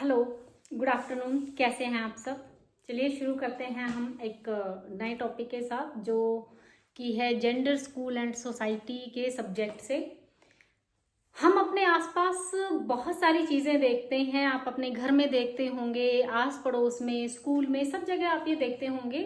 Hello, good afternoon. कैसे हैं आप सब? चलिए शुरू करते हैं हम एक नए टॉपिक के साथ जो कि है जेंडर, स्कूल एंड सोसाइटी के सब्जेक्ट से। हम अपने आसपास बहुत सारी चीज़ें देखते हैं। आप अपने घर में देखते होंगे, आस पड़ोस में, स्कूल में, सब जगह आप ये देखते होंगे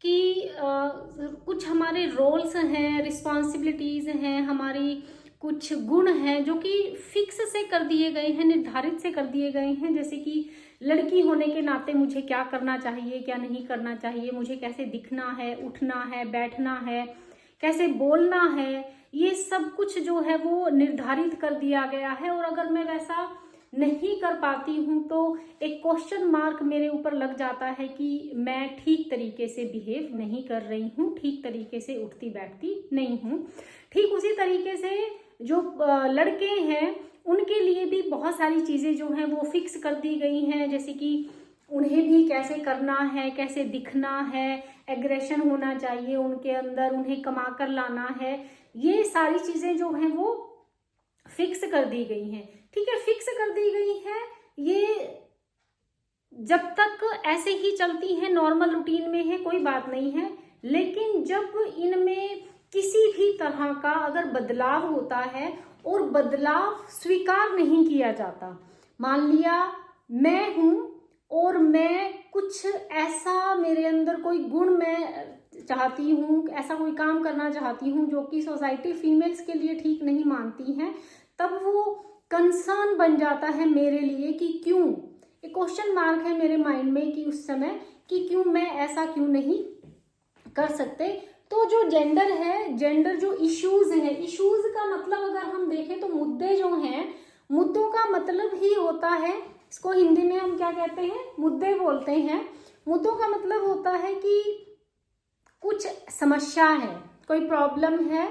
कि कुछ हमारे रोल्स हैं, रिस्पॉन्सिबिलिटीज़ हैं, हमारी कुछ गुण हैं जो कि फिक्स से कर दिए गए हैं, निर्धारित से कर दिए गए हैं। जैसे कि लड़की होने के नाते मुझे क्या करना चाहिए, क्या नहीं करना चाहिए, मुझे कैसे दिखना है, उठना है, बैठना है, कैसे बोलना है, ये सब कुछ जो है वो निर्धारित कर दिया गया है। और अगर मैं वैसा नहीं कर पाती हूँ तो एक क्वेश्चन मार्क मेरे ऊपर लग जाता है कि मैं ठीक तरीके से बिहेव नहीं कर रही हूँ, ठीक तरीके से उठती बैठती नहीं हूँ। ठीक उसी तरीके से जो लड़के हैं उनके लिए भी बहुत सारी चीज़ें जो हैं वो फिक्स कर दी गई हैं। जैसे कि उन्हें भी कैसे करना है, कैसे दिखना है, एग्रेशन होना चाहिए उनके अंदर, उन्हें कमा कर लाना है। ये सारी चीज़ें जो हैं वो फिक्स कर दी गई हैं। ठीक है, फिक्स कर दी गई है। ये जब तक ऐसे ही चलती हैं, नॉर्मल रूटीन में है, कोई बात नहीं है। लेकिन जब इनमें किसी भी तरह का अगर बदलाव होता है और बदलाव स्वीकार नहीं किया जाता, मान लिया मैं हूं और मैं कुछ ऐसा, मेरे अंदर कोई गुण मैं चाहती हूँ, ऐसा कोई काम करना चाहती हूँ जो कि सोसाइटी फीमेल्स के लिए ठीक नहीं मानती है, तब वो कंसर्न बन जाता है मेरे लिए कि क्यों, एक क्वेश्चन मार्क है मेरे माइंड में कि उस समय कि क्यों मैं ऐसा क्यों नहीं कर सकते। तो जो जेंडर है, जेंडर जो इश्यूज हैं, इश्यूज का मतलब अगर हम देखें तो मुद्दे जो हैं, मुद्दों का मतलब ही होता है, इसको हिंदी में हम क्या कहते हैं, मुद्दे बोलते हैं। मुद्दों का मतलब होता है कि कुछ समस्या है, कोई प्रॉब्लम है,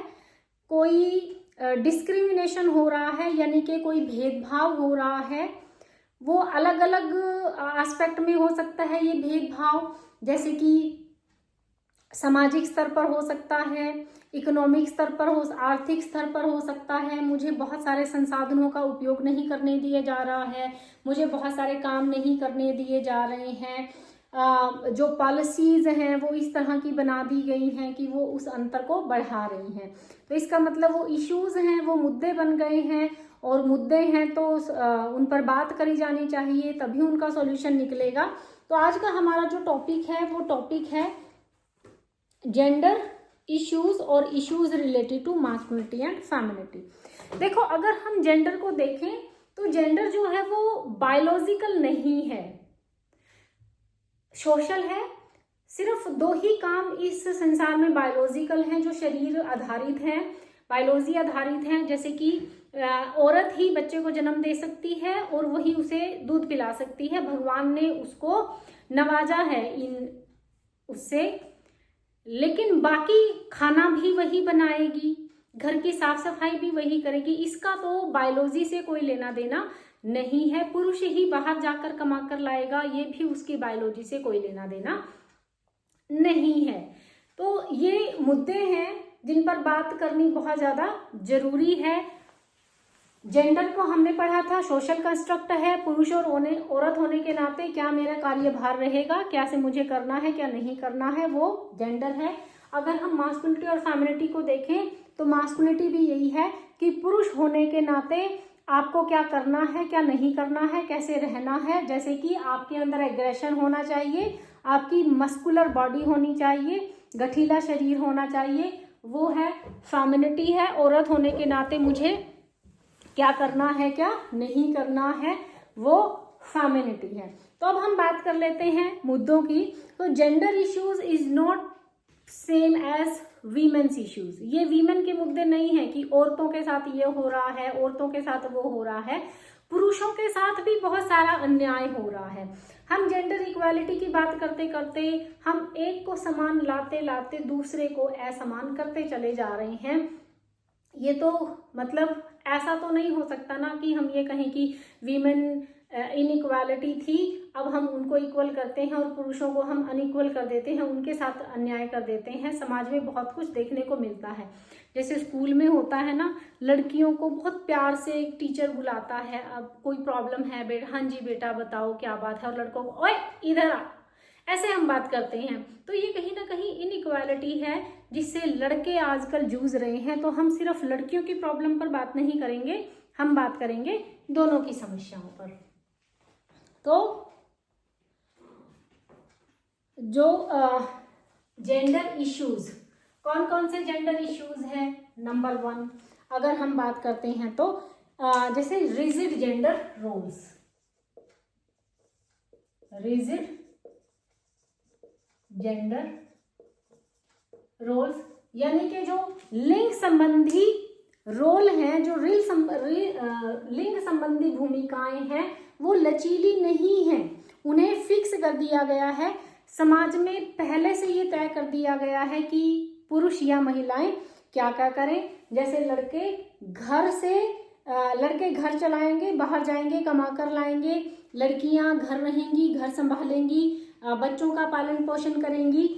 कोई डिस्क्रिमिनेशन हो रहा है, यानी कि कोई भेदभाव हो रहा है। वो अलग अलग एस्पेक्ट में हो सकता है ये भेदभाव, जैसे कि सामाजिक स्तर पर हो सकता है, इकोनॉमिक स्तर पर हो, आर्थिक स्तर पर हो सकता है। मुझे बहुत सारे संसाधनों का उपयोग नहीं करने दिया जा रहा है, मुझे बहुत सारे काम नहीं करने दिए जा रहे हैं। जो पॉलिसीज़ हैं वो इस तरह की बना दी गई हैं कि वो उस अंतर को बढ़ा रही हैं। तो इसका मतलब वो इश्यूज़ हैं, वो मुद्दे बन गए हैं, और मुद्दे हैं तो उन पर बात करी जानी चाहिए, तभी उनका सॉल्यूशन निकलेगा। तो आज का हमारा जो टॉपिक है वो टॉपिक है जेंडर इश्यूज और issues related to masculinity and femininity. देखो, अगर हम जेंडर को देखें तो जेंडर जो है वो बायोलॉजिकल नहीं है, सोशल है। सिर्फ दो ही काम इस संसार में बायोलॉजिकल हैं, जो शरीर आधारित हैं, बायोलॉजी आधारित हैं। जैसे कि औरत ही बच्चे को जन्म दे सकती है और वही उसे दूध पिला सकती है, भगवान ने उसको नवाजा है इन उससे। लेकिन बाकी खाना भी वही बनाएगी, घर की साफ सफाई भी वही करेगी, इसका तो बायोलॉजी से कोई लेना देना नहीं है। पुरुष ही बाहर जाकर कमा कर लाएगा, ये भी उसकी बायोलॉजी से कोई लेना देना नहीं है। तो ये मुद्दे हैं जिन पर बात करनी बहुत ज़्यादा जरूरी है। जेंडर को हमने पढ़ा था, सोशल कंस्ट्रक्ट है, पुरुष और औरत होने के नाते क्या मेरा कार्यभार रहेगा, क्या से मुझे करना है, क्या नहीं करना है, वो जेंडर है। अगर हम मास्कुलिनिटी और फेमिनिटी को देखें तो मास्कुलिनिटी भी यही है कि पुरुष होने के नाते आपको क्या करना है, क्या नहीं करना है, कैसे रहना है। जैसे कि आपके अंदर एग्रेशन होना चाहिए, आपकी मस्कुलर बॉडी होनी चाहिए, गठीला शरीर होना चाहिए, वो है फेमिनिटी है। औरत होने के नाते मुझे क्या करना है, क्या नहीं करना है, वो फेमिनिटी है। तो अब हम बात कर लेते हैं मुद्दों की। तो gender issues is not same as women's issues. ये वीमेन के मुद्दे नहीं है कि औरतों के साथ ये हो रहा है, औरतों के साथ वो हो रहा है, पुरुषों के साथ भी बहुत सारा अन्याय हो रहा है। हम जेंडर इक्वालिटी की बात करते करते हम एक को समान लाते लाते दूसरे को असमान करते चले जा रहे हैं। ये तो मतलब ऐसा तो नहीं हो सकता ना कि हम ये कहें कि वीमेन इनइक्वालिटी थी, अब हम उनको इक्वल करते हैं और पुरुषों को हम अनइक्वल कर देते हैं, उनके साथ अन्याय कर देते हैं। समाज में बहुत कुछ देखने को मिलता है। जैसे स्कूल में होता है ना, लड़कियों को बहुत प्यार से एक टीचर बुलाता है, अब कोई प्रॉब्लम है बेटा, हाँ जी बेटा बताओ क्या बात है, और लड़कों को ओए इधर आ, ऐसे हम बात करते हैं। तो ये कहीं ना कहीं इनइक्वालिटी है जिससे लड़के आजकल जूझ रहे हैं। तो हम सिर्फ लड़कियों की प्रॉब्लम पर बात नहीं करेंगे, हम बात करेंगे दोनों की समस्याओं पर। तो जो जेंडर इश्यूज, कौन कौन से जेंडर इश्यूज हैं? नंबर 1 अगर हम बात करते हैं तो जैसे rigid gender roles, rigid gender roles यानी कि जो लिंग संबंधी रोल हैं, जो लिंग संबंधी भूमिकाएं हैं वो लचीली नहीं हैं, उन्हें फिक्स कर दिया गया है। समाज में पहले से ये तय कर दिया गया है कि पुरुष या महिलाएं क्या क्या करें। जैसे लड़के घर चलाएंगे, बाहर जाएंगे, कमा कर लाएंगे, लड़कियां घर रहेंगी, घर संभालेंगी, बच्चों का पालन पोषण करेंगी।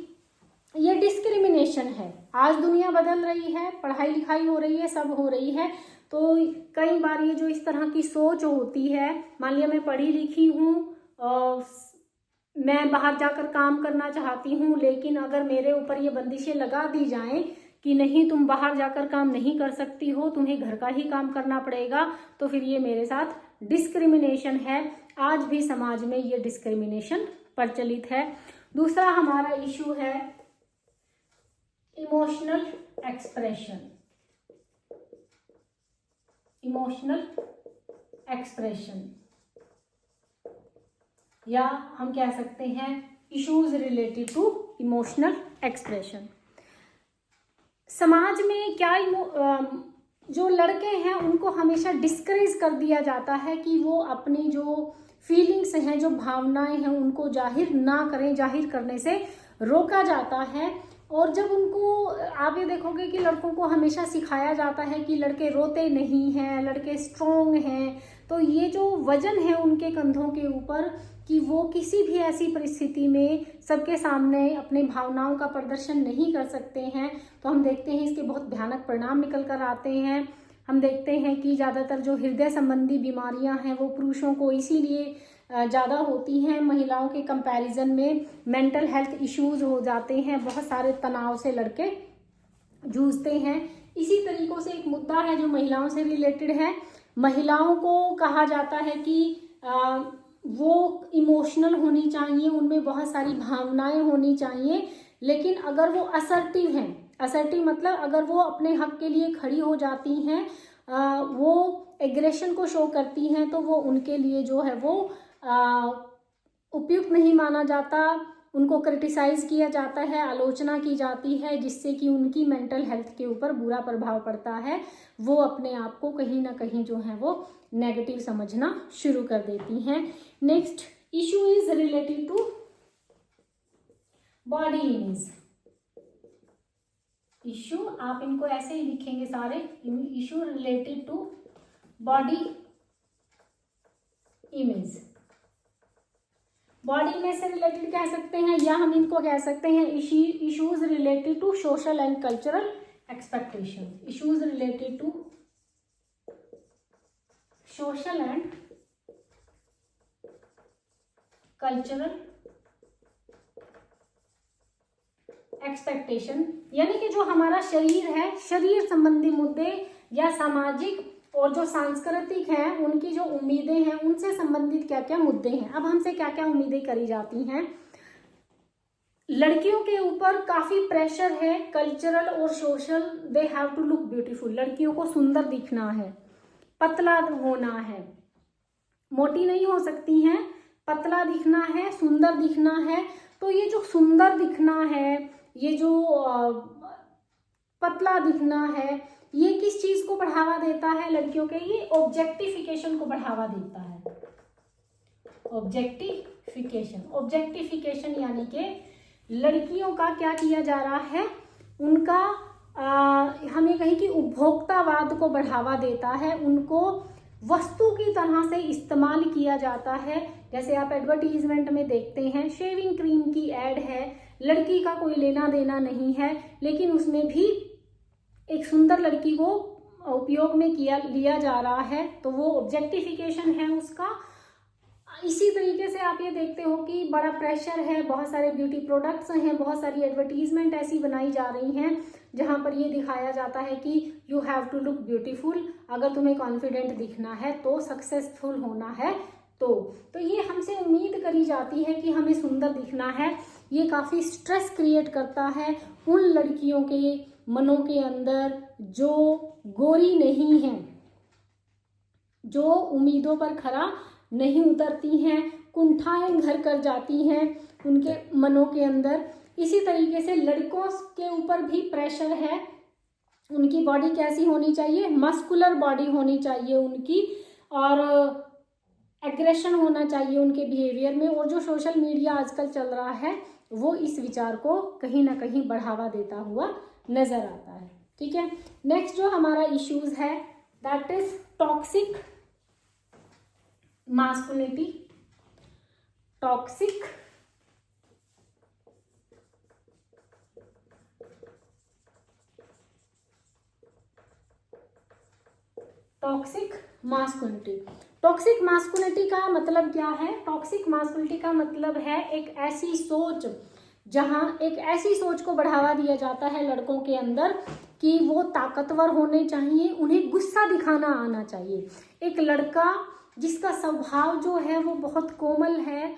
ये डिस्क्रिमिनेशन है। आज दुनिया बदल रही है, पढ़ाई लिखाई हो रही है, सब हो रही है, तो कई बार ये जो इस तरह की सोच होती है, मान लिया मैं पढ़ी लिखी हूँ, मैं बाहर जाकर काम करना चाहती हूँ, लेकिन अगर मेरे ऊपर ये बंदिशें लगा दी जाएं कि नहीं तुम बाहर जाकर काम नहीं कर सकती हो, तुम्हें घर का ही काम करना पड़ेगा, तो फिर ये मेरे साथ डिस्क्रिमिनेशन है। आज भी समाज में ये डिस्क्रिमिनेशन प्रचलित है। दूसरा हमारा इशू है इमोशनल एक्सप्रेशन, इमोशनल एक्सप्रेशन या हम कह सकते हैं issues related to emotional expression. समाज में क्या जो लड़के हैं उनको हमेशा डिस्करेज कर दिया जाता है कि वो अपनी जो फीलिंग्स हैं, जो भावनाएं हैं, उनको जाहिर ना करें, जाहिर करने से रोका जाता है। और जब उनको आप ये देखोगे कि लड़कों को हमेशा सिखाया जाता है कि लड़के रोते नहीं हैं, लड़के स्ट्रॉन्ग हैं, तो ये जो वजन है उनके कंधों के ऊपर कि वो किसी भी ऐसी परिस्थिति में सबके सामने अपने भावनाओं का प्रदर्शन नहीं कर सकते हैं, तो हम देखते हैं इसके बहुत भयानक परिणाम निकल कर आते हैं। हम देखते हैं कि ज़्यादातर जो हृदय संबंधी बीमारियां हैं वो पुरुषों को इसीलिए ज़्यादा होती हैं, महिलाओं के कंपैरिजन में मेंटल हेल्थ इश्यूज हो जाते हैं, बहुत सारे तनाव से लड़के जूझते हैं। इसी तरीकों से एक मुद्दा है जो महिलाओं से रिलेटेड है। महिलाओं को कहा जाता है कि वो इमोशनल होनी चाहिए, उनमें बहुत सारी भावनाएं होनी चाहिए, लेकिन अगर वो असर्टिव हैं, असर्टिव मतलब अगर वो अपने हक के लिए खड़ी हो जाती हैं, वो एग्रेशन को शो करती हैं, तो वो उनके लिए जो है वो उपयुक्त नहीं माना जाता, उनको क्रिटिसाइज किया जाता है, आलोचना की जाती है, जिससे कि उनकी मेंटल हेल्थ के ऊपर बुरा प्रभाव पड़ता है। वो अपने आप को कहीं ना कहीं जो है वो नेगेटिव समझना शुरू कर देती हैं। Next issue is related to body image. Issue आप इनको ऐसे ही लिखेंगे सारे, issue related to body image. Body image से रिलेटेड कह सकते हैं, या हम इनको कह सकते हैं issues related to social and cultural expectation. Issues related to social and cultural expectation, यानी कि जो हमारा शरीर है, शरीर संबंधी मुद्दे या सामाजिक और जो सांस्कृतिक हैं उनकी जो उम्मीदें हैं, उनसे संबंधित क्या क्या मुद्दे हैं। अब हमसे क्या क्या उम्मीदें करी जाती हैं। लड़कियों के ऊपर काफी प्रेशर है, कल्चरल और social, they have to look beautiful. लड़कियों को सुंदर दिखना है, पतला होना है, मोटी नहीं हो सकती हैं, पतला दिखना है, सुंदर दिखना है। तो ये जो सुंदर दिखना है, ये जो पतला दिखना है, ये किस चीज को बढ़ावा देता है लड़कियों के? ये ऑब्जेक्टिफिकेशन को बढ़ावा देता है। ऑब्जेक्टिफिकेशन, ऑब्जेक्टिफिकेशन यानी कि लड़कियों का क्या किया जा रहा है, उनका हम ये कहें कि उपभोक्तावाद को बढ़ावा देता है, उनको वस्तु की तरह से इस्तेमाल किया जाता है। जैसे आप एडवर्टीजमेंट में देखते हैं, शेविंग क्रीम की एड है, लड़की का कोई लेना देना नहीं है, लेकिन उसमें भी एक सुंदर लड़की को उपयोग में लिया जा रहा है, तो वो ऑब्जेक्टिफिकेशन है उसका। इसी तरीके से आप ये देखते हो कि बड़ा प्रेशर है, बहुत सारे ब्यूटी प्रोडक्ट्स हैं, बहुत सारी एडवर्टीजमेंट ऐसी बनाई जा रही हैं जहाँ पर ये दिखाया जाता है कि you have to look beautiful, अगर तुम्हें कॉन्फिडेंट दिखना है तो, सक्सेसफुल होना है तो ये हमसे उम्मीद करी जाती है कि हमें सुंदर दिखना है। ये काफ़ी स्ट्रेस क्रिएट करता है उन लड़कियों के मनों के अंदर जो गोरी नहीं हैं, जो उम्मीदों पर खरा नहीं उतरती हैं, कुंठाएं घर कर जाती हैं उनके मनों के अंदर। इसी तरीके से लड़कों के ऊपर भी प्रेशर है, उनकी बॉडी कैसी होनी चाहिए, मस्कुलर बॉडी होनी चाहिए उनकी, और एग्रेशन होना चाहिए उनके बिहेवियर में। और जो सोशल मीडिया आजकल चल रहा है वो इस विचार को कहीं ना कहीं बढ़ावा देता हुआ नजर आता है। ठीक है, नेक्स्ट जो हमारा इश्यूज है that is toxic masculinity. Toxic masculinity. Toxic masculinity का मतलब क्या है? टॉक्सिक मास्कुलिनिटी का मतलब है एक ऐसी सोच, जहां एक ऐसी सोच को बढ़ावा दिया जाता है लड़कों के अंदर कि वो ताकतवर होने चाहिए, उन्हें गुस्सा दिखाना आना चाहिए। एक लड़का जिसका स्वभाव जो है वो बहुत कोमल है,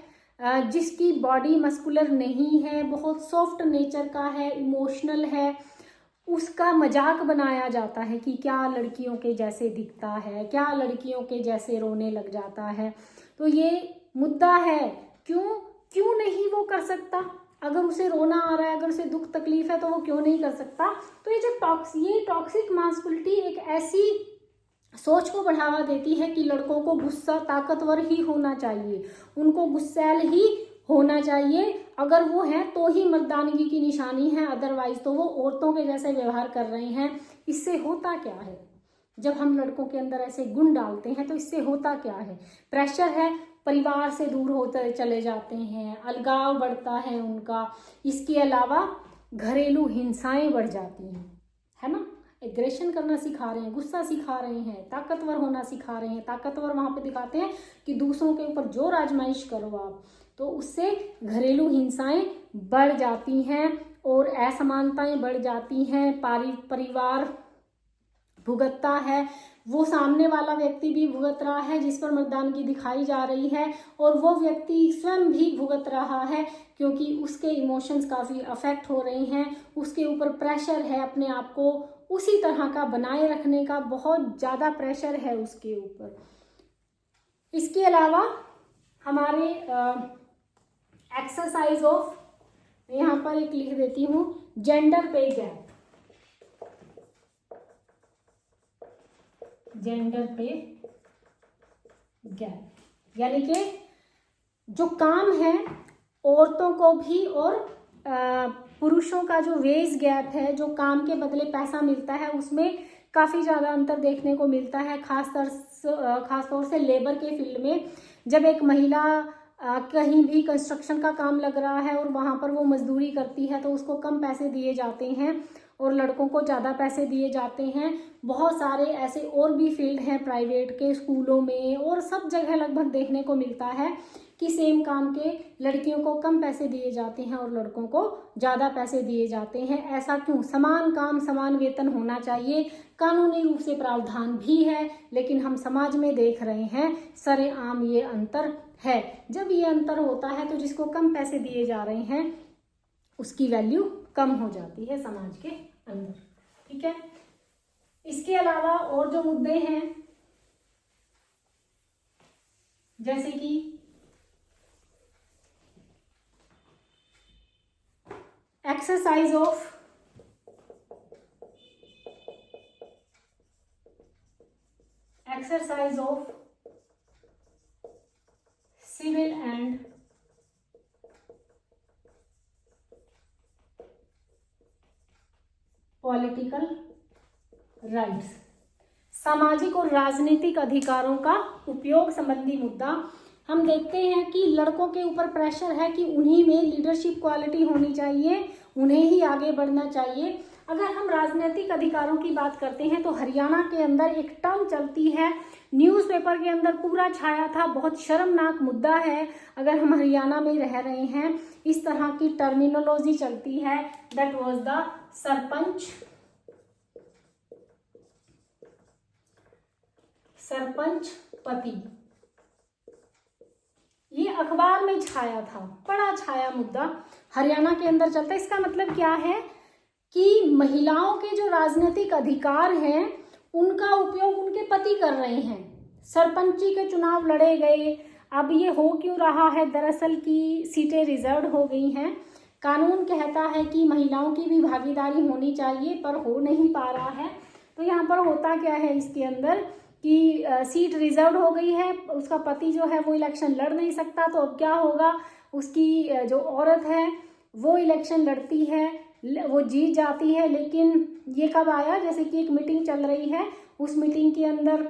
जिसकी बॉडी मस्कुलर नहीं है, बहुत सॉफ्ट नेचर का है, इमोशनल है, उसका मजाक बनाया जाता है कि क्या लड़कियों के जैसे दिखता है, क्या लड़कियों के जैसे रोने लग जाता है। तो ये मुद्दा है, क्यों नहीं वो कर सकता? अगर उसे रोना आ रहा है, अगर उसे दुख तकलीफ है तो वो क्यों नहीं कर सकता? तो ये जो टॉक्सिक मास्कुलिनिटी एक ऐसी सोच को बढ़ावा देती है कि लड़कों को गुस्सा ताकतवर ही होना चाहिए, उनको गुस्सैल ही होना चाहिए, अगर वो है तो ही मर्दानगी की निशानी है, अदरवाइज तो वो औरतों के जैसे व्यवहार कर रहे हैं। इससे होता क्या है? जब हम लड़कों के अंदर ऐसे गुण डालते हैं तो इससे होता क्या है? प्रेशर है, परिवार से दूर होते चले जाते हैं, अलगाव बढ़ता है उनका। इसके अलावा घरेलू हिंसाएं बढ़ जाती हैं, है ना। एग्रेशन करना सिखा रहे हैं, गुस्सा सिखा रहे हैं, ताकतवर होना सिखा रहे हैं। ताकतवर वहाँ पे दिखाते हैं कि दूसरों के ऊपर जोर आजमाइश करो आप, तो उससे घरेलू हिंसाएं बढ़ जाती हैं और असमानताएं बढ़ जाती हैं। परिवार भुगतता है, वो सामने वाला व्यक्ति भी भुगत रहा है जिस पर मर्दानगी दिखाई जा रही है, और वो व्यक्ति स्वयं भी भुगत रहा है क्योंकि उसके इमोशंस काफ़ी अफेक्ट हो रहे हैं। उसके ऊपर प्रेशर है अपने आप को उसी तरह का बनाए रखने का, बहुत ज़्यादा प्रेशर है उसके ऊपर। इसके अलावा हमारे एक्सरसाइज ऑफ, यहाँ पर एक लिख देती हूँ, जेंडर पे गैप। जेंडर पे गैप यानी कि जो काम है औरतों को भी और पुरुषों का जो वेज गैप है, जो काम के बदले पैसा मिलता है, उसमें काफ़ी ज़्यादा अंतर देखने को मिलता है। खास तौर से लेबर के फील्ड में जब एक महिला कहीं भी कंस्ट्रक्शन का काम लग रहा है और वहाँ पर वो मजदूरी करती है तो उसको कम पैसे दिए जाते हैं और लड़कों को ज़्यादा पैसे दिए जाते हैं। बहुत सारे ऐसे और भी फील्ड हैं प्राइवेट के, स्कूलों में और सब जगह लगभग देखने को मिलता है कि सेम काम के लड़कियों को कम पैसे दिए जाते हैं और लड़कों को ज़्यादा पैसे दिए जाते हैं। ऐसा क्यों? समान काम समान वेतन होना चाहिए, कानूनी रूप से प्रावधान भी है, लेकिन हम समाज में देख रहे हैं सरेआम ये अंतर है। जब ये अंतर होता है तो जिसको कम पैसे दिए जा रहे हैं उसकी वैल्यू कम हो जाती है समाज के अंदर। ठीक है, इसके अलावा और जो मुद्दे हैं जैसे कि exercise of civil and political rights, सामाजिक और राजनीतिक अधिकारों का उपयोग संबंधी मुद्दा। हम देखते हैं कि लड़कों के ऊपर प्रेशर है कि उन्हीं में लीडरशिप क्वालिटी होनी चाहिए, उन्हें ही आगे बढ़ना चाहिए। अगर हम राजनीतिक अधिकारों की बात करते हैं तो हरियाणा के अंदर एक टर्म चलती है, न्यूज़पेपर के अंदर पूरा छाया था, बहुत शर्मनाक मुद्दा है अगर हम हरियाणा में रह रहे हैं, इस तरह की टर्मिनोलॉजी चलती है, दैट वाज द सरपंच पति। ये अखबार में छाया था, बड़ा छाया मुद्दा हरियाणा के अंदर चलता है। इसका मतलब क्या है कि महिलाओं के जो राजनीतिक अधिकार हैं उनका उपयोग उनके पति कर रहे हैं। सरपंची के चुनाव लड़े गए, अब ये हो क्यों रहा है, दरअसल की सीटें रिजर्व हो गई हैं। कानून कहता है कि महिलाओं की भी भागीदारी होनी चाहिए, पर हो नहीं पा रहा है। तो यहाँ पर होता क्या है इसके अंदर कि सीट रिजर्व हो गई है, उसका पति जो है वो इलेक्शन लड़ नहीं सकता, तो अब क्या होगा, उसकी जो औरत है वो इलेक्शन लड़ती है, वो जीत जाती है। लेकिन ये कब आया, जैसे कि एक मीटिंग चल रही है, उस मीटिंग के अंदर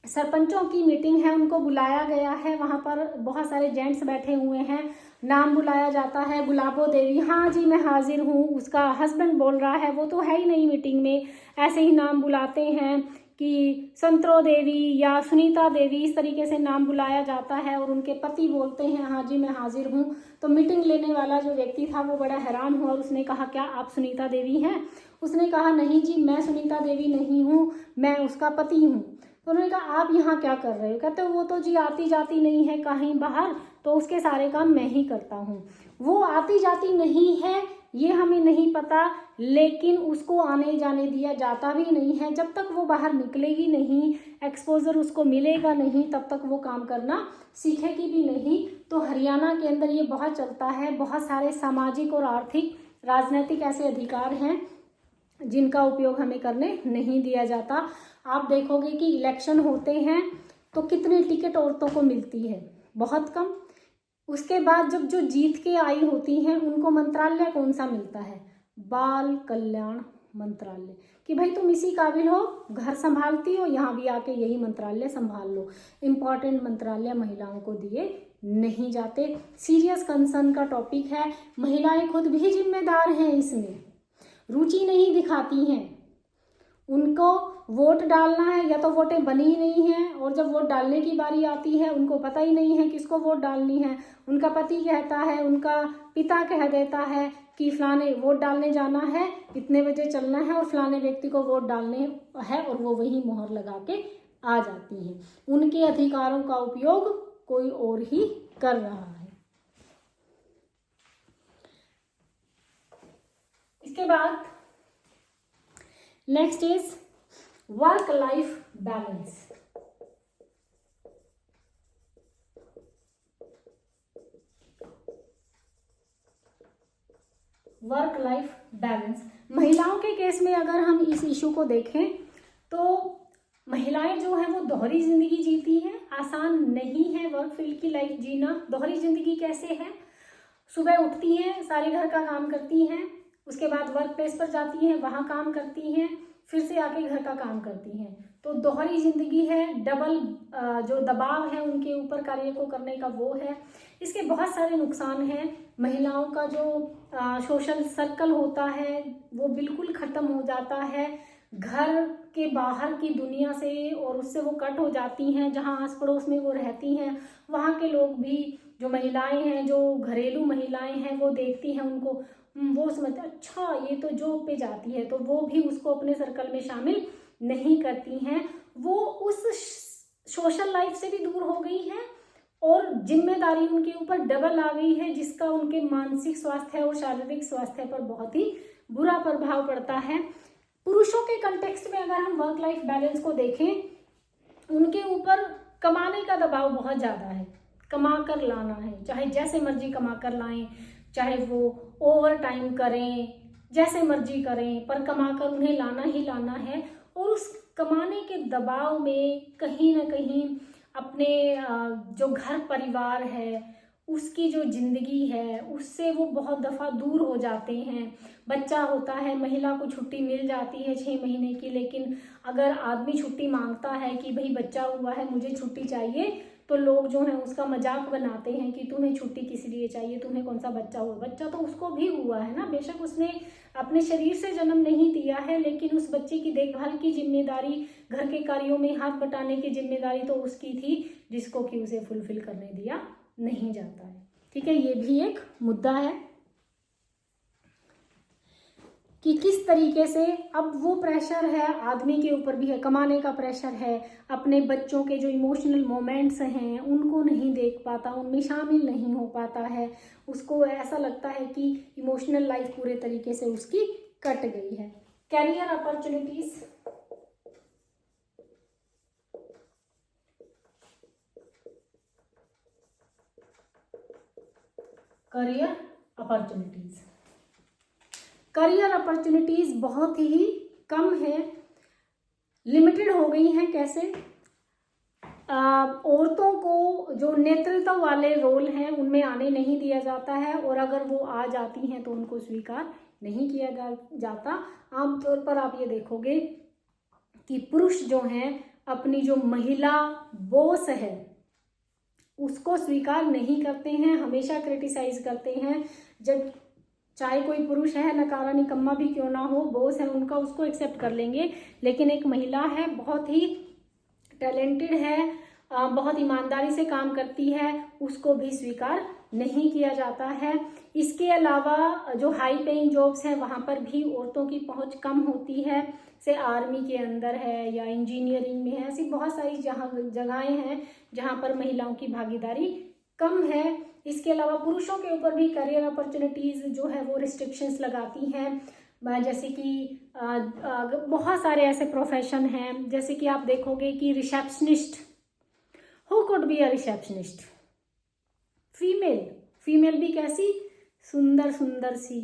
सरपंचों की मीटिंग है, उनको बुलाया गया है, वहाँ पर बहुत सारे जेंट्स बैठे हुए हैं, नाम बुलाया जाता है, गुलाबो देवी, हाँ जी मैं हाजिर हूँ, उसका हस्बैंड बोल रहा है, वो तो है ही नहीं मीटिंग में, ऐसे ही नाम बुलाते हैं कि संतरो देवी या सुनीता देवी, इस तरीके से नाम बुलाया जाता है और उनके पति बोलते हैं हाँ जी मैं हाजिर हूँ। तो मीटिंग लेने वाला जो व्यक्ति था वो बड़ा हैरान हुआ और उसने कहा क्या आप सुनीता देवी हैं? उसने कहा नहीं जी मैं सुनीता देवी नहीं हूँ, मैं उसका पति हूँ। तो उन्होंने कहा आप यहाँ क्या कर रहे हो? कहते वो तो जी आती जाती नहीं है कहीं बाहर, तो उसके सारे काम मैं ही करता हूँ। वो आती जाती नहीं है ये हमें नहीं पता, लेकिन उसको आने जाने दिया जाता भी नहीं है। जब तक वो बाहर निकलेगी नहीं, एक्सपोजर उसको मिलेगा नहीं, तब तक वो काम करना सीखेगी भी नहीं। तो हरियाणा के अंदर ये बहुत चलता है, बहुत सारे सामाजिक और आर्थिक राजनीतिक ऐसे अधिकार हैं जिनका उपयोग हमें करने नहीं दिया जाता। आप देखोगे कि इलेक्शन होते हैं तो कितनी टिकट औरतों को मिलती है, बहुत कम। उसके बाद जब जो जीत के आई होती हैं उनको मंत्रालय कौन सा मिलता है? बाल कल्याण मंत्रालय, कि भाई तुम इसी काबिल हो, घर संभालती हो, यहाँ भी आके यही मंत्रालय संभाल लो। इम्पॉर्टेंट मंत्रालय महिलाओं को दिए नहीं जाते। सीरियस कंसर्न का टॉपिक है, महिलाएं खुद भी जिम्मेदार हैं इसमें, रुचि नहीं दिखाती हैं। उनको वोट डालना है, या तो वोटें बनी ही नहीं हैं, और जब वोट डालने की बारी आती है उनको पता ही नहीं है किसको वोट डालनी है। उनका पति कहता है, उनका पिता कह देता है कि फलाने वोट डालने जाना है, इतने बजे चलना है और फलाने व्यक्ति को वोट डालने है, और वो वही मोहर लगा के आ जाती हैं। उनके अधिकारों का उपयोग कोई और ही कर रहा है। इसके बाद next is work life balance. Work life balance, महिलाओं के केस में अगर हम इस इशू को देखें तो महिलाएं जो हैं वो दोहरी जिंदगी जीती हैं। आसान नहीं है वर्क फील्ड की लाइफ जीना। दोहरी जिंदगी कैसे है? सुबह उठती हैं, सारे घर का काम करती हैं, उसके बाद वर्क प्लेस पर जाती हैं, वहाँ काम करती हैं, फिर से आके घर का काम करती हैं। तो दोहरी जिंदगी है, डबल जो दबाव है उनके ऊपर कार्य को करने का वो है। इसके बहुत सारे नुकसान हैं। महिलाओं का जो सोशल सर्कल होता है वो बिल्कुल ख़त्म हो जाता है। घर के बाहर की दुनिया से और उससे वो कट हो जाती हैं। जहाँ आस पड़ोस में वो रहती हैं वहाँ के लोग भी, जो महिलाएं हैं, जो घरेलू महिलाएं हैं, वो देखती हैं उनको, वो समझते अच्छा ये तो जॉब पे जाती है, तो वो भी उसको अपने सर्कल में शामिल नहीं करती हैं। वो उस सोशल लाइफ से भी दूर हो गई हैं और जिम्मेदारी उनके ऊपर डबल आ गई है, जिसका उनके मानसिक स्वास्थ्य और शारीरिक स्वास्थ्य पर बहुत ही बुरा प्रभाव पड़ता है। पुरुषों के कंटेक्स्ट में अगर हम वर्क लाइफ बैलेंस को देखें, उनके ऊपर कमाने का दबाव बहुत ज़्यादा है, कमा कर लाना है, चाहे जैसे मर्जी कमा कर लाएं, चाहे वो ओवर टाइम करें, जैसे मर्जी करें, पर कमा कर उन्हें लाना ही लाना है। और उस कमाने के दबाव में कहीं ना कहीं अपने जो घर परिवार है, उसकी जो जिंदगी है, उससे वो बहुत दफ़ा दूर हो जाते हैं। बच्चा होता है, महिला को छुट्टी मिल जाती है 6 महीने की, लेकिन अगर आदमी छुट्टी मांगता है कि भाई बच्चा हुआ है मुझे छुट्टी चाहिए, तो लोग जो हैं उसका मजाक बनाते हैं कि तुम्हें छुट्टी किस लिए चाहिए, तुम्हें कौन सा बच्चा हुआ? बच्चा तो उसको भी हुआ है ना, बेशक उसने अपने शरीर से जन्म नहीं दिया है, लेकिन उस बच्चे की देखभाल की जिम्मेदारी, घर के कार्यों में हाथ बटाने की जिम्मेदारी तो उसकी थी, जिसको कि उसे फुलफिल करने दिया नहीं जाता है। ठीक है, ये भी एक मुद्दा है कि किस तरीके से अब वो प्रेशर है आदमी के ऊपर भी है, कमाने का प्रेशर है, अपने बच्चों के जो इमोशनल मोमेंट्स हैं उनको नहीं देख पाता, उनमें शामिल नहीं हो पाता है, उसको ऐसा लगता है कि इमोशनल लाइफ पूरे तरीके से उसकी कट गई है। Career opportunities, career opportunities, career opportunities बहुत ही कम है, लिमिटेड हो गई हैं। कैसे? औरतों को जो नेतृत्व वाले रोल हैं उनमें आने नहीं दिया जाता है, और अगर वो आ जाती हैं तो उनको स्वीकार नहीं किया जाता। आमतौर पर आप ये देखोगे कि पुरुष जो हैं अपनी जो महिला बॉस है उसको स्वीकार नहीं करते हैं, हमेशा क्रिटिसाइज करते हैं। जब चाहे कोई पुरुष है, नकारा निकम्मा भी क्यों ना हो, बॉस है उनका, उसको एक्सेप्ट कर लेंगे, लेकिन एक महिला है, बहुत ही टैलेंटेड है, बहुत ईमानदारी से काम करती है, उसको भी स्वीकार नहीं किया जाता है। इसके अलावा जो हाई पेइंग जॉब्स हैं वहाँ पर भी औरतों की पहुँच कम होती है, से आर्मी के अंदर है या इंजीनियरिंग में है, ऐसी बहुत सारी जगहें हैं जहाँ पर महिलाओं की भागीदारी कम है। इसके अलावा पुरुषों के ऊपर भी करियर अपॉर्चुनिटीज़ जो है वो रिस्ट्रिक्शंस लगाती हैं, जैसे कि बहुत सारे ऐसे प्रोफेशन हैं, जैसे कि आप देखोगे कि receptionist, who could be a receptionist, female भी कैसी सुंदर सुंदर सी,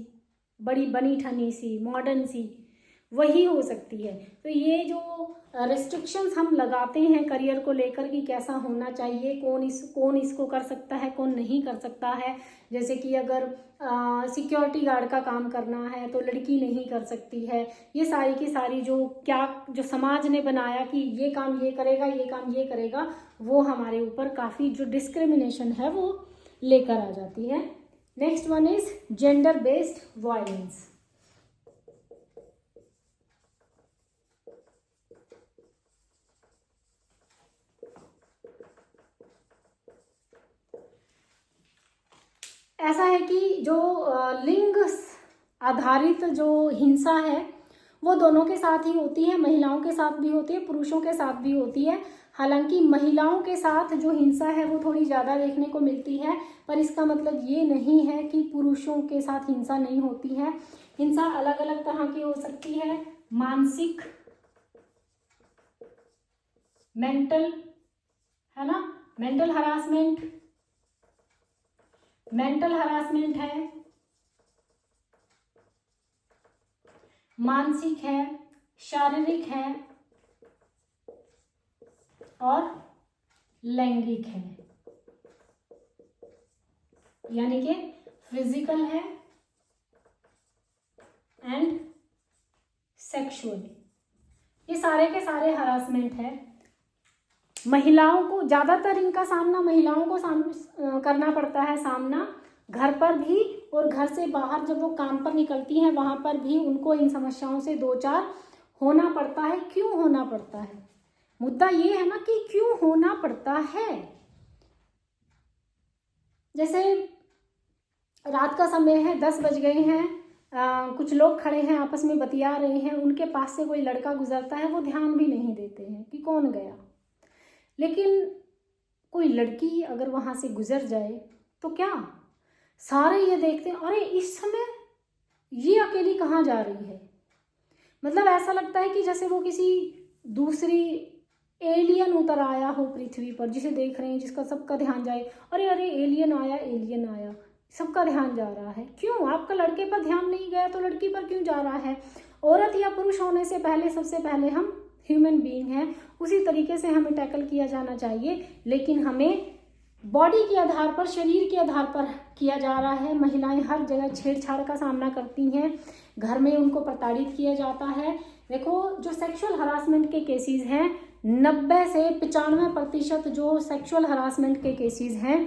बड़ी बनी ठनी सी, मॉडर्न सी, वही हो सकती है। तो ये जो रिस्ट्रिक्शंस हम लगाते हैं करियर को लेकर कि कैसा होना चाहिए, कौन इसको कर सकता है, कौन नहीं कर सकता है, जैसे कि अगर सिक्योरिटी गार्ड का काम करना है तो लड़की नहीं कर सकती है, ये सारी की सारी जो समाज ने बनाया कि ये काम ये करेगा, ये काम ये करेगा, वो हमारे ऊपर काफ़ी जो डिस्क्रिमिनेशन है वो लेकर आ जाती है। Next one is gender based violence. ऐसा है कि जो लिंग आधारित जो हिंसा है वो दोनों के साथ ही होती है, महिलाओं के साथ भी होती है, पुरुषों के साथ भी होती है। हालांकि महिलाओं के साथ जो हिंसा है वो थोड़ी ज़्यादा देखने को मिलती है, पर इसका मतलब ये नहीं है कि पुरुषों के साथ हिंसा नहीं होती है। हिंसा अलग अलग तरह की हो सकती है, मानसिक, मेंटल, है ना, मेंटल हरासमेंट है, मानसिक है, शारीरिक है और लैंगिक है, यानी कि फिजिकल है एंड सेक्सुअल, ये सारे के सारे हरासमेंट है। महिलाओं को ज़्यादातर इनका सामना महिलाओं को करना पड़ता है, सामना घर पर भी और घर से बाहर जब वो काम पर निकलती हैं वहाँ पर भी उनको इन समस्याओं से दो चार होना पड़ता है। क्यों होना पड़ता है? मुद्दा ये है ना कि क्यों होना पड़ता है। जैसे रात का समय है, 10 बज गए हैं, कुछ लोग खड़े हैं आपस में बतिया रहे हैं, उनके पास से कोई लड़का गुजरता है, वो ध्यान भी नहीं देते हैं कि कौन गया। लेकिन कोई लड़की अगर वहाँ से गुजर जाए तो क्या सारे ये देखते हैं, अरे इस समय ये अकेली कहाँ जा रही है। मतलब ऐसा लगता है कि जैसे वो किसी दूसरी एलियन उतर आया हो पृथ्वी पर, जिसे देख रहे हैं, जिसका सबका ध्यान जाए, अरे अरे एलियन आया, सबका ध्यान जा रहा है। क्यों? आपका लड़के पर ध्यान नहीं गया तो लड़की पर क्यों जा रहा है? औरत या पुरुष होने से पहले सबसे पहले हम ह्यूमन बीइंग हैं, उसी तरीके से हमें टैकल किया जाना चाहिए। लेकिन हमें बॉडी के आधार पर, शरीर के आधार पर किया जा रहा है। महिलाएं हर जगह छेड़छाड़ का सामना करती हैं, घर में उनको प्रताड़ित किया जाता है। देखो जो सेक्सुअल हरासमेंट के केसेस हैं, 90 से 95% जो सेक्सुअल हरासमेंट के केसेस हैं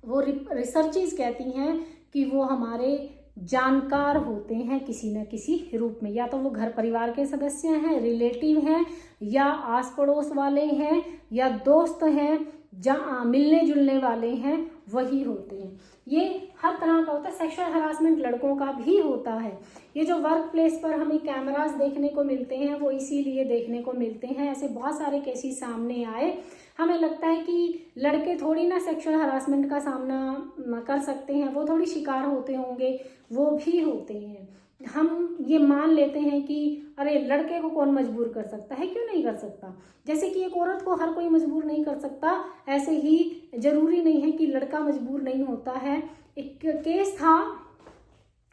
वो रिसर्चेस कहती हैं कि वो हमारे जानकार होते हैं किसी न किसी रूप में, या तो वो घर परिवार के सदस्य हैं, रिलेटिव हैं, या आस पड़ोस वाले हैं, या दोस्त हैं, जहाँ मिलने जुलने वाले हैं, वही होते हैं। ये हर तरह का होता है। सेक्सुअल हरासमेंट लड़कों का भी होता है। ये जो वर्क प्लेस पर हमें कैमरास देखने को मिलते हैं वो इसीलिए देखने को मिलते हैं। ऐसे बहुत सारे केसेस सामने आए। हमें लगता है कि लड़के थोड़ी ना सेक्सुअल हरासमेंट का सामना कर सकते हैं, वो थोड़ी शिकार होते होंगे, वो भी होते हैं। हम ये मान लेते हैं कि अरे लड़के को कौन मजबूर कर सकता है, क्यों नहीं कर सकता। जैसे कि एक औरत को हर कोई मजबूर नहीं कर सकता, ऐसे ही जरूरी नहीं है कि लड़का मजबूर नहीं होता है। एक केस था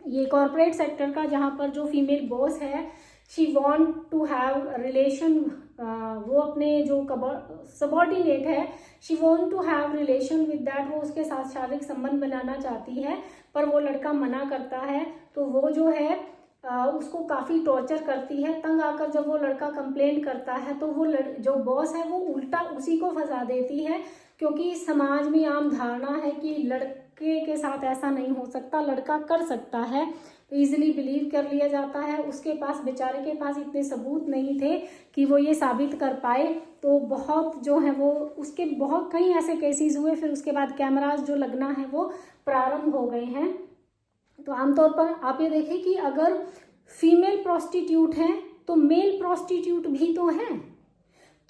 ये कॉरपोरेट सेक्टर का, जहाँ पर जो फीमेल बॉस है she want to have relation, वो अपने जो सबॉर्डिनेट है she want to have relation with that, वो उसके साथ शारीरिक संबंध बनाना चाहती है, पर वो लड़का मना करता है। तो वो जो है उसको काफ़ी टॉर्चर करती है। तंग आकर जब वो लड़का कंप्लेंट करता है तो वो जो बॉस है वो उल्टा उसी को फंसा देती है, क्योंकि समाज में आम धारणा है कि लड़के के साथ ऐसा नहीं हो सकता, लड़का कर सकता है, तो इजीली बिलीव कर लिया जाता है। उसके पास, बेचारे के पास इतने सबूत नहीं थे कि वो ये साबित कर पाए। तो बहुत जो है वो उसके बहुत कई ऐसे केसेस हुए। फिर उसके बाद कैमरास जो लगना है वो प्रारंभ हो गए हैं। तो आमतौर पर आप ये देखें कि अगर फीमेल प्रोस्टिट्यूट हैं तो मेल प्रोस्टिट्यूट भी तो हैं।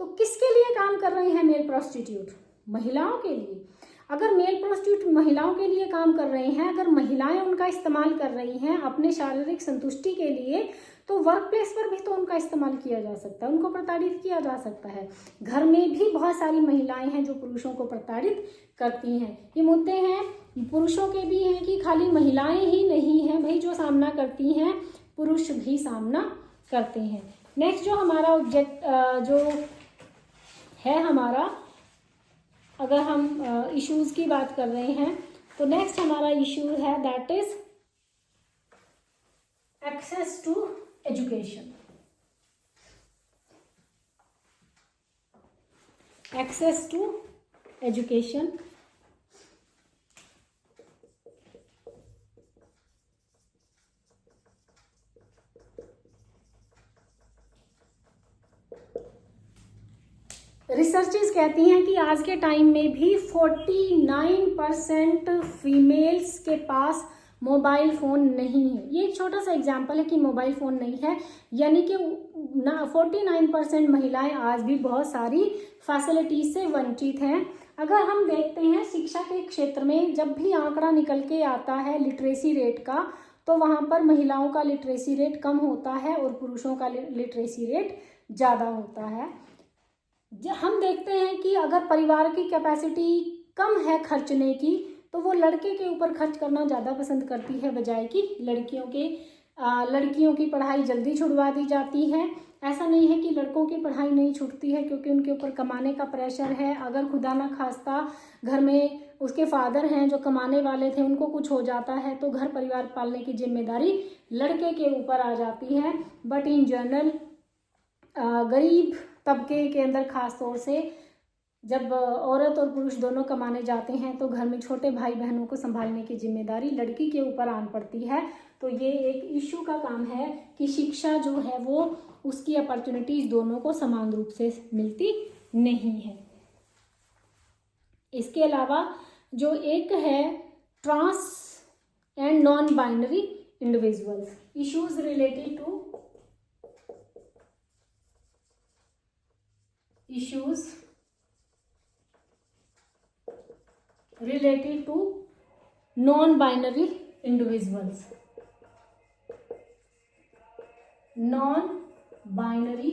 तो किसके लिए काम कर रहे हैं मेल प्रोस्टिट्यूट? महिलाओं के लिए। अगर मेल प्रोस्टिट्यूट महिलाओं के लिए काम कर रहे हैं, अगर महिलाएं उनका इस्तेमाल कर रही हैं अपने शारीरिक संतुष्टि के लिए, तो वर्क प्लेस पर भी तो उनका इस्तेमाल किया जा सकता है, उनको प्रताड़ित किया जा सकता है। घर में भी बहुत सारी महिलाएं हैं जो पुरुषों को प्रताड़ित करती हैं। ये मुद्दे हैं पुरुषों के भी हैं कि खाली महिलाएं ही नहीं हैं भाई जो सामना करती हैं, पुरुष भी सामना करते हैं। नेक्स्ट जो हमारा ऑब्जेक्ट जो है हमारा, अगर हम इश्यूज की बात कर रहे हैं तो नेक्स्ट हमारा इश्यू है that is access to education. Access to education researches कहती हैं कि आज के टाइम में भी 49% फीमेल्स के पास मोबाइल फ़ोन नहीं है। ये एक छोटा सा एग्जांपल है कि मोबाइल फ़ोन नहीं है, यानी कि 49% महिलाएं आज भी बहुत सारी फैसिलिटीज से वंचित हैं। अगर हम देखते हैं शिक्षा के क्षेत्र में, जब भी आंकड़ा निकल के आता है लिटरेसी रेट का, तो वहाँ पर महिलाओं का लिटरेसी रेट कम होता है और पुरुषों का लिटरेसी रेट ज़्यादा होता है। हम देखते हैं कि अगर परिवार की कैपेसिटी कम है खर्चने की, तो वो लड़के के ऊपर खर्च करना ज़्यादा पसंद करती है, बजाय कि लड़कियों की पढ़ाई जल्दी छुड़वा दी जाती है। ऐसा नहीं है कि लड़कों की पढ़ाई नहीं छूटती है, क्योंकि उनके ऊपर कमाने का प्रेशर है। अगर खुदा ना खास्ता घर में उसके फादर हैं जो कमाने वाले थे, उनको कुछ हो जाता है तो घर परिवार पालने की जिम्मेदारी लड़के के ऊपर आ जाती है। बट इन जनरल गरीब तबके के अंदर खास तौर से जब औरत और पुरुष दोनों कमाने जाते हैं तो घर में छोटे भाई बहनों को संभालने की जिम्मेदारी लड़की के ऊपर आन पड़ती है। तो ये एक इश्यू का काम है कि शिक्षा जो है वो उसकी अपॉर्चुनिटीज दोनों को समान रूप से मिलती नहीं है। इसके अलावा जो एक है trans and non binary individuals, issues related to issues related to non-binary individuals. Non-binary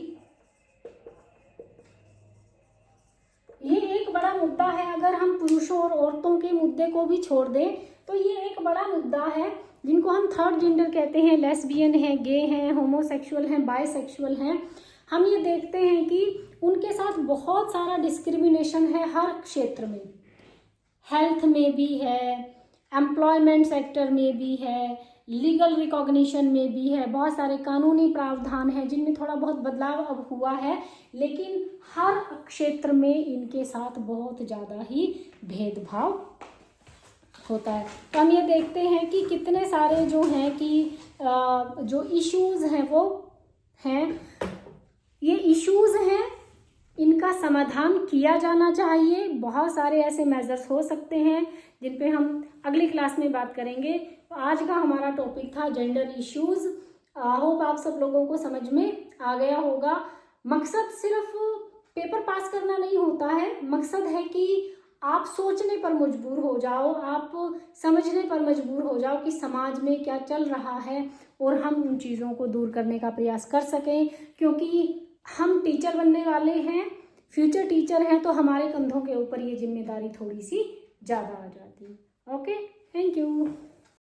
ये एक बड़ा मुद्दा है। अगर हम पुरुषों और औरतों के मुद्दे को भी छोड़ दें तो ये एक बड़ा मुद्दा है, जिनको हम थर्ड जेंडर कहते हैं। लेस्बियन हैं, गे हैं, होमोसेक्सुअल हैं, बायसेक्सुअल हैं। हम ये देखते हैं कि उनके साथ बहुत सारा डिस्क्रिमिनेशन है हर क्षेत्र में। हेल्थ में भी है, एम्प्लॉयमेंट सेक्टर में भी है, लीगल रिकॉग्निशन में भी है। बहुत सारे कानूनी प्रावधान हैं जिनमें थोड़ा बहुत बदलाव अब हुआ है, लेकिन हर क्षेत्र में इनके साथ बहुत ज़्यादा ही भेदभाव होता है। तो हम ये देखते हैं कि कितने सारे जो हैं कि जो इश्यूज़ हैं वो हैं, ये इश्यूज़ हैं, इनका समाधान किया जाना चाहिए। बहुत सारे ऐसे मेजर्स हो सकते हैं जिन पे हम अगली क्लास में बात करेंगे। तो आज का हमारा टॉपिक था जेंडर इश्यूज़। होप आप सब लोगों को समझ में आ गया होगा। मकसद सिर्फ पेपर पास करना नहीं होता है, मकसद है कि आप सोचने पर मजबूर हो जाओ, आप समझने पर मजबूर हो जाओ कि समाज में क्या चल रहा है और हम उन चीज़ों को दूर करने का प्रयास कर सकें। क्योंकि हम टीचर बनने वाले हैं, फ्यूचर टीचर हैं, तो हमारे कंधों के ऊपर ये जिम्मेदारी थोड़ी सी ज़्यादा आ जाती है। Okay, thank you.